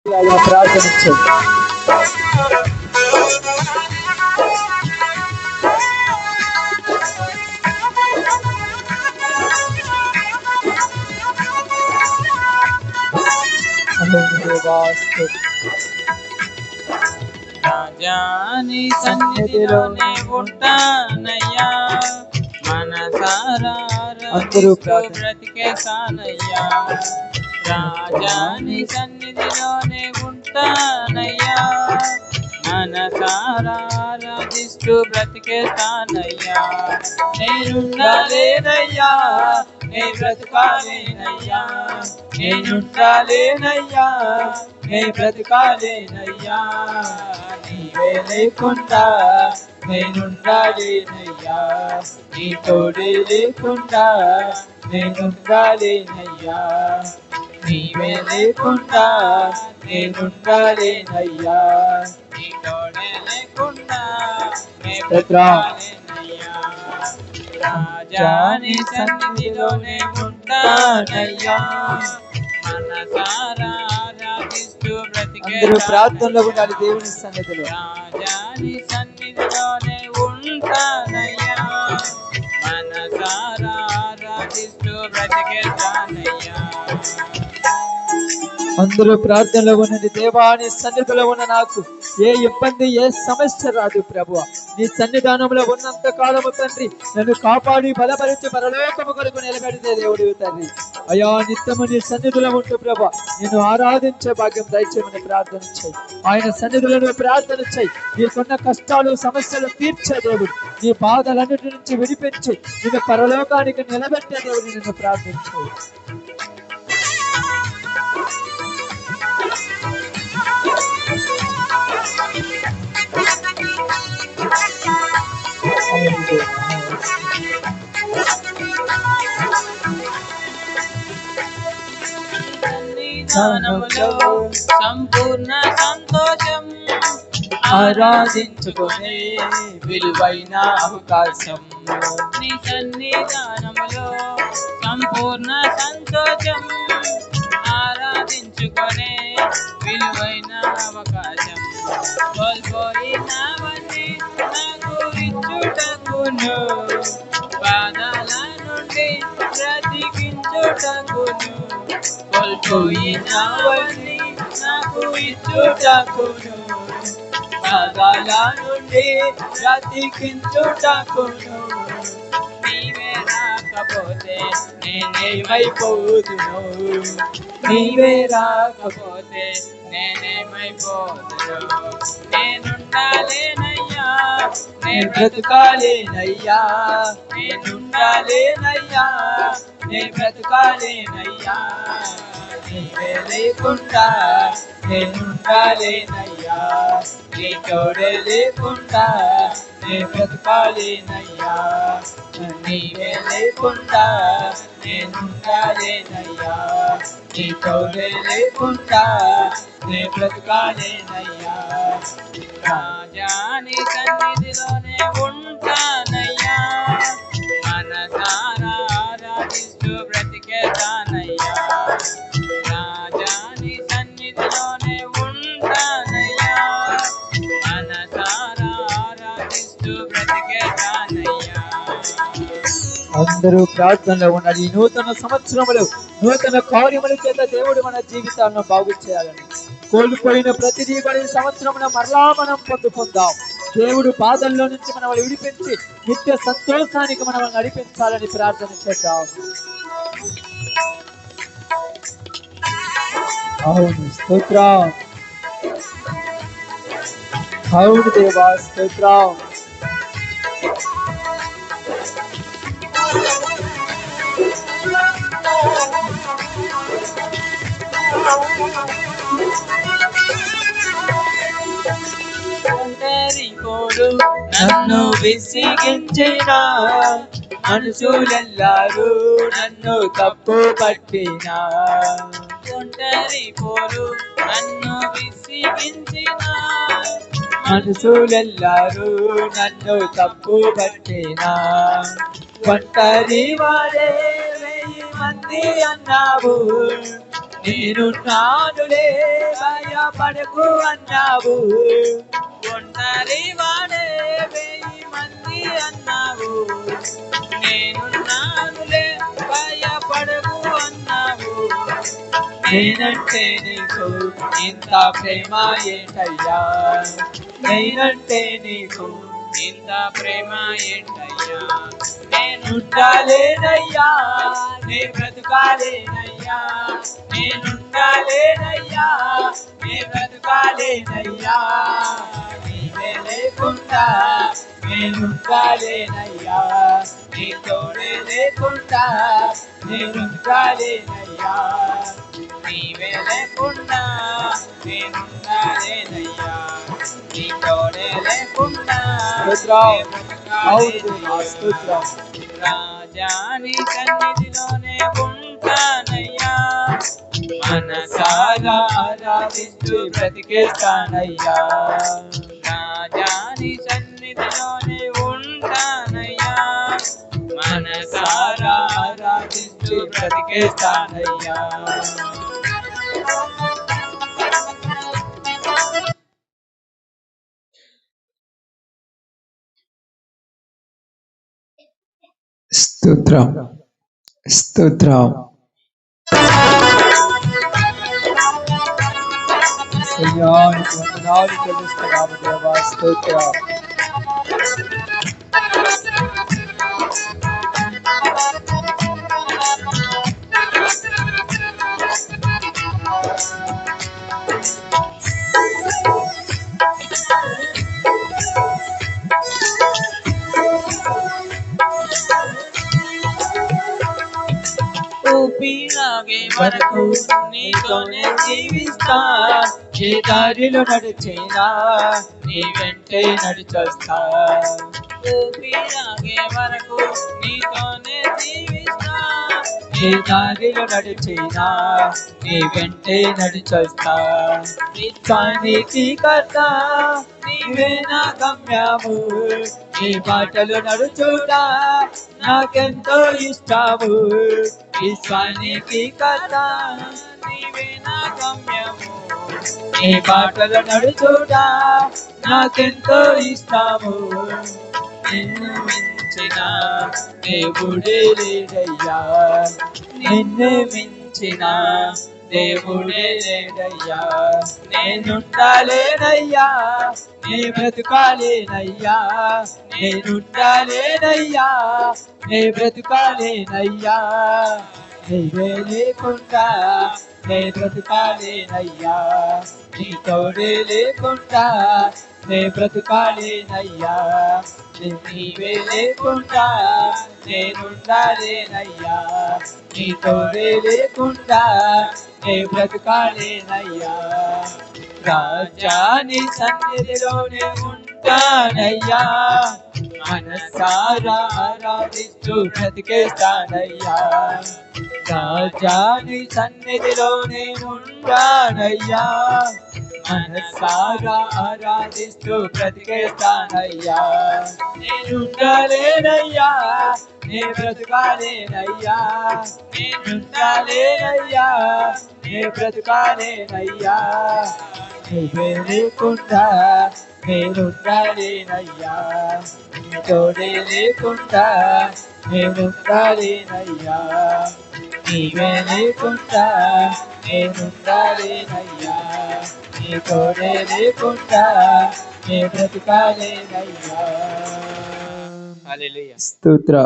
ప్రార్థన చేయండి. రాజాని సన్నిధిలోనే ఉంటానయ్యా, మనసారా బ్రతికేసానయ్యా. రాజాని సన్నిధిలోనే ఉంటానయ్యా, మనసారా ఆరాధిస్తూ బ్రతికేస్తానయ్యా. నేనుండాలేనయ్యా, నే బ్రతకాలేనయ్యా, నేనుండాలేనయ్యా, నే బ్రతకాలేనయ్యా. నీవే లేకుండా నేనుండాలేనయ్యా, నీ తోడే లేకుండా నేనుండాలేనయ్యా. నీవే లేకుండా నేనుండాలేనయ్యా, నీ తోడే లేకుండా నేనుండాలేనయ్యా. రాజాని సన్నిధిలోనే ఉంటానయ్యా, మనసారా ఆరాధిస్తూ బ్రతికే. ప్రార్థనలో ఉండాలి దేవుని సన్నిధిలో. రాజాని సన్నిధిలోనే ఉంటానయ్యా, మనసారా ఆరాధిస్తూ బ్రతికేస్తానయ్యా. అందరూ ప్రార్థనలో ఉన్నది. దేవాని సన్నిధిలో ఉన్న నాకు ఏ ఇబ్బంది ఏ సమస్య రాదు ప్రభువా. నీ సన్నిధానంలో ఉన్నంత కాలము తండ్రి నన్ను కాపాడి బలపరిచి పరలోకము కొరకు నిలబెడితే దేవుడు తండ్రి. అయా నిత్యము నీ సన్నిధిలో ఉంటూ ప్రభా నేను ఆరాధించే భాగ్యం దయచేయమని ప్రార్థన చేయి. ఆయన సన్నిధిలో ప్రార్థన చేయి. నీకున్న కష్టాలు సమస్యలు తీర్చే దేవుడు, నీ బాధలన్నిటి నుంచి విడిపించి నిన్ను పరలోకానికి నిలబెట్టే దేవుడు నిన్ను ప్రార్థించాయి. సంపూర్ణ సంతోషం ఆరాధించుకునే విలువైన అవకాశం. నీ సన్నిధానములో సంపూర్ణ సంతోషం ఆరాధించుకునే విలువైన అవకాశం. కోల్పోయినవన్నీ నాకు ఇచ్చుటకును, బాధల నుండి బ్రతికించుటకును. కోల్పోయినవన్నీ నాకు ఇచ్చుటకును, బాధల నుండి బ్రతికించుటకును. నీవే రాకపోతే నేనేమైపోదును, నీవే రాకపోతే నేనేమైపోదును. నేనుండాలేనయ్యా, నేను బ్రతకాలేనయ్యా, నేనుండాలేనయ్యా, నేను బ్రతకాలేనయ్యా. నీవే లేకుండా నేనుండాలేనయ్యా, నీ తోడే లేకుండా నేను బ్రతకాలేనయ్యా. నీవే లేకుండా నేనుండాలేనయ్యా, నీ తోడే లేకుండా నేను బ్రతకాలేనయ్యా. రాజాని సన్నిధిలోనే ఉంటానయ్యా, మనసారా ఆరాధిస్తూ బ్రతికేస్తానయ్యా. రాజాని సన్నిధిలోనే ఉంటానయ్యా, మనసారా ఆరాధిస్తూ బ్రతికేస్తానయ్యా. అందరూ ప్రార్థనలో ఉన్నారు. ఈ నూతన సంవత్సరములు నూతన కార్యముల చేత దేవుడు మన జీవితాలను బాగు చేయాలని, కోల్పోయిన ప్రతిదీ కూడా ఈ సంవత్సరమున మరలా మనం పొందుకుందాం. దేవుడు బాధల్లో నుంచి మనం విడిపించి నిత్య సంతోషానికి మనం నడిపించాలని ప్రార్థన చేద్దాం. అవును స్తోత్రం, అవును దేవా స్తోత్రం. నన్ను విసిగించిన మనుషులెల్లారు నన్ను తప్పు పట్టిన, ఒంటరి పోరు నన్ను విసిగించిన మనుషులెల్లారు నన్ను తప్పు పట్టిన. ఒంటరి వారే 1000 మంది అన్నావు, నేను నానులే భయపడకున్నావు. భయపడకు అన్నావు. ఒంటరి వాడే 1000 మంది అన్నావు. నేనున్నానులే భయపడకు అన్నావు. నేనంటే నీకు ఇంత ప్రేమ ఏంటయ్యా, నేనంటే నీకు ఇంత ప్రేమ ఏంటయ్యా. నేనుండాలేనయ్యా, నే బ్రతుకాలేనయ్యా, నేనుండాలేనయ్యా, నే బ్రతుకాలేనయ్యా. నీవే లేకుండా నేనుండాలేనయ్యా, నీ తోడే లేకుండా నేనుండాలేనయ్యా. నీవే లేకుండా నేనుండాలేనయ్యా, నీ తోడే లేకుండా రాజాని సన్నిధిలోనే ఉంటానయ్యా, మనసారా ఆరాధిస్తూ బ్రతికేస్తానయ్యా. రాజాని సన్నిధిలోనే ఉంటానయ్యా, మనసారా ఆరాధిస్తూ బ్రతికేస్తానయ్యా. స్తోత్రం స్తోత్రం. అయ్యానికి వందనాలు చెల్లిస్తున్నాము దేవా, స్తోత్రం. ఊపిరాగే వరకు నీతోనే జీవిస్తా, ఏ దారిలో నడిచేనా నీ వెంటే నడిచొస్తా. ఊపిరాగే వరకు నీతోనే జీవిస్తా, ఏ దారిలో నడిచేనా నీ వెంటే నడిచొస్తా. నిత్యానికి కర్త నీవే నా గమ్యము, నీ బాటలు నడుచుడా నాకెంతో ఇష్టము. విశ్వానికి కర్త నీవే నా గమ్యము, నీ బాటలు నడుచుడా నాకెంతో ఇష్టము. నిన్ను మించిన దేవుడే లేదయ్యా, నిన్ను మించిన దేవుడే లేదయ్యా. నేనుండాలేనయ్యా, నే బ్రతుకాలేనయ్యా, నేనుండాలేనయ్యా, నే బ్రతుకాలేనయ్యా. నీవే లేకుండా నే బ్రతుకాలేనయ్యా, నీ తోడే లేకుండా నే బ్రతుకాలేనయ్యా. నీవే లేకుండా నేనుండాలేనయ్యా, నీ తోడే లేకుండా నే బ్రతుకాలేనయ్యా. రాజాని సన్నిధిలోనే ఉంటానయ్యా, మనసారా ఆరాధిస్తూ బ్రతికేస్తానయ్యా. రాజాని సన్నిధిలోనే ఉంటానయ్యా, మనసారా ఆరాధిస్తూ బ్రతికేస్తానయ్యా. నేనుండాలేనయ్యా, నే బ్రతుకాలేనయ్యా, నేనుండాలేనయ్యా, నే బ్రతుకాలేనయ్యా. నీవే లేకుండా నేనుండాలేనయ్యా, నీ తోడే లేకుండా నేనుండాలేనయ్యా. నీవే లేకుండా నేనుండాలేనయ్యా, నీ తోడే లేకుండా నే బ్రతుకాలేనయ్యా. హల్లెలూయా. స్తోత్రం.